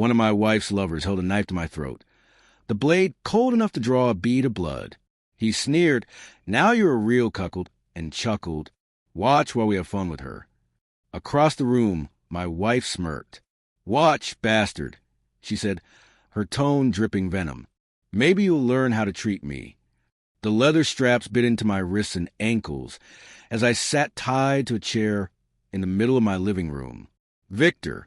One of my wife's lovers held a knife to my throat, the blade cold enough to draw a bead of blood. He sneered, "Now you're a real cuckold," and chuckled, "Watch while we have fun with her." Across the room, my wife smirked. "Watch, bastard," she said, her tone dripping venom. "Maybe you'll learn how to treat me." The leather straps bit into my wrists and ankles as I sat tied to a chair in the middle of my living room. Victor,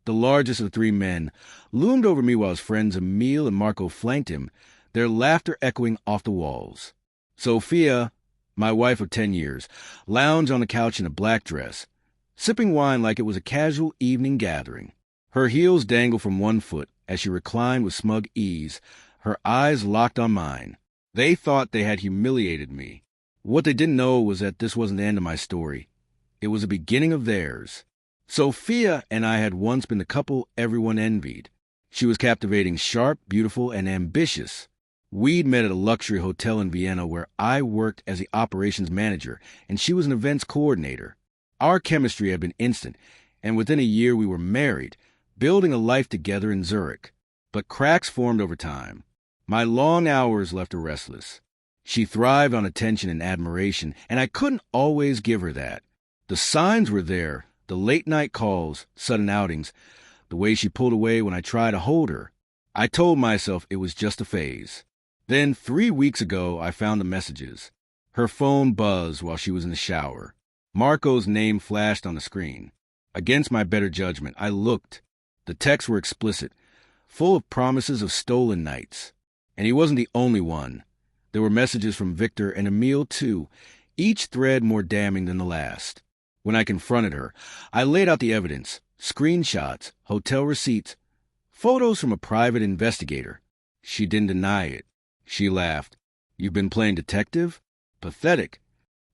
the largest of the three men, loomed over me while his friends Emile and Marco flanked him, their laughter echoing off the walls. Sophia, my wife of 10 years, lounged on the couch in a black dress, sipping wine like it was a casual evening gathering. Her heels dangled from one foot as she reclined with smug ease, her eyes locked on mine. They thought they had humiliated me. What they didn't know was that this wasn't the end of my story. It was the beginning of theirs. Sophia and I had once been the couple everyone envied. She was captivating, sharp, beautiful, and ambitious. We'd met at a luxury hotel in Vienna where I worked as the operations manager, and she was an events coordinator. Our chemistry had been instant, and within a year we were married, building a life together in Zurich. But cracks formed over time. My long hours left her restless. She thrived on attention and admiration, and I couldn't always give her that. The signs were there, the late-night calls, sudden outings, the way she pulled away when I tried to hold her. I told myself it was just a phase. Then 3 weeks ago, I found the messages. Her phone buzzed while she was in the shower. Marco's name flashed on the screen. Against my better judgment, I looked. The texts were explicit, full of promises of stolen nights. And he wasn't the only one. There were messages from Victor and Emile, too, each thread more damning than the last. When I confronted her, I laid out the evidence, screenshots, hotel receipts, photos from a private investigator. She didn't deny it. She laughed. "You've been playing detective? Pathetic."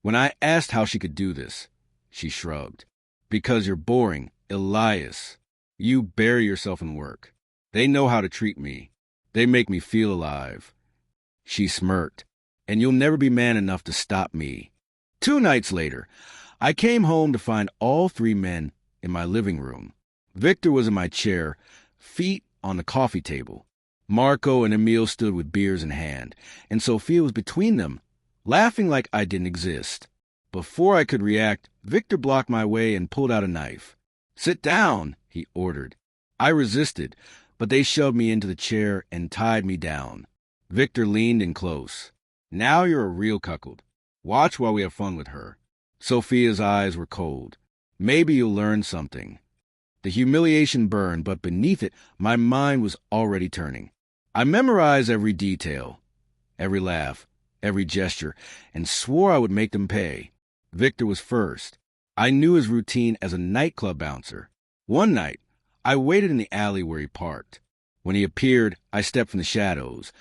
When I asked how she could do this, she shrugged. "Because you're boring, Elias. You bury yourself in work. They know how to treat me. They make me feel alive." She smirked. "And you'll never be man enough to stop me." 2 nights later, I came home to find all 3 men in my living room. Victor was in my chair, feet on the coffee table. Marco and Emile stood with beers in hand, and Sophia was between them, laughing like I didn't exist. Before I could react, Victor blocked my way and pulled out a knife. "Sit down," he ordered. I resisted, but they shoved me into the chair and tied me down. Victor leaned in close. "Now you're a real cuckold. Watch while we have fun with her." Sophia's eyes were cold. "Maybe you'll learn something." The humiliation burned, but beneath it, my mind was already turning. I memorized every detail, every laugh, every gesture, and swore I would make them pay. Victor was first. I knew his routine as a nightclub bouncer. One night, I waited in the alley where he parked. When he appeared, I stepped from the shadows,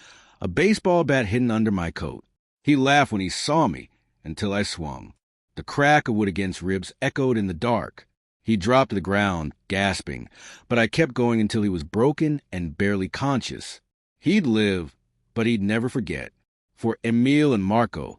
a baseball bat hidden under my coat. He laughed when he saw me, until I swung. The crack of wood against ribs echoed in the dark. He dropped to the ground, gasping, but I kept going until he was broken and barely conscious. He'd live, but he'd never forget. For Emile and Marco,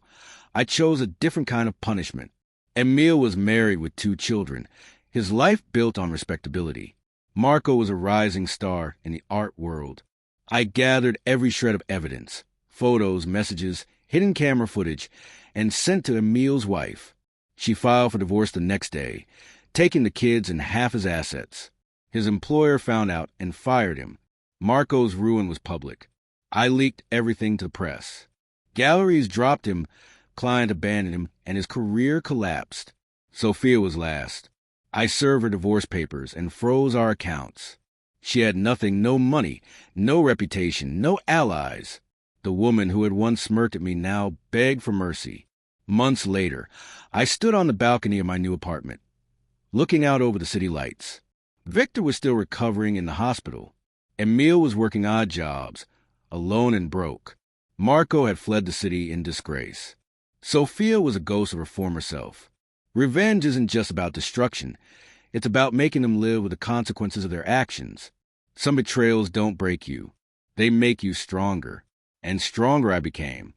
I chose a different kind of punishment. Emile was married with 2 children, his life built on respectability. Marco was a rising star in the art world. I gathered every shred of evidence, photos, messages, hidden camera footage, and sent to Emile's wife. She filed for divorce the next day, taking the kids and half his assets. His employer found out and fired him. Marco's ruin was public. I leaked everything to the press. Galleries dropped him, clients abandoned him, and his career collapsed. Sophia was last. I served her divorce papers and froze our accounts. She had nothing, no money, no reputation, no allies. The woman who had once smirked at me now begged for mercy. Months later, I stood on the balcony of my new apartment, looking out over the city lights. Victor was still recovering in the hospital. Emile was working odd jobs, alone and broke. Marco had fled the city in disgrace. Sophia was a ghost of her former self. Revenge isn't just about destruction. It's about making them live with the consequences of their actions. Some betrayals don't break you. They make you stronger. And stronger I became.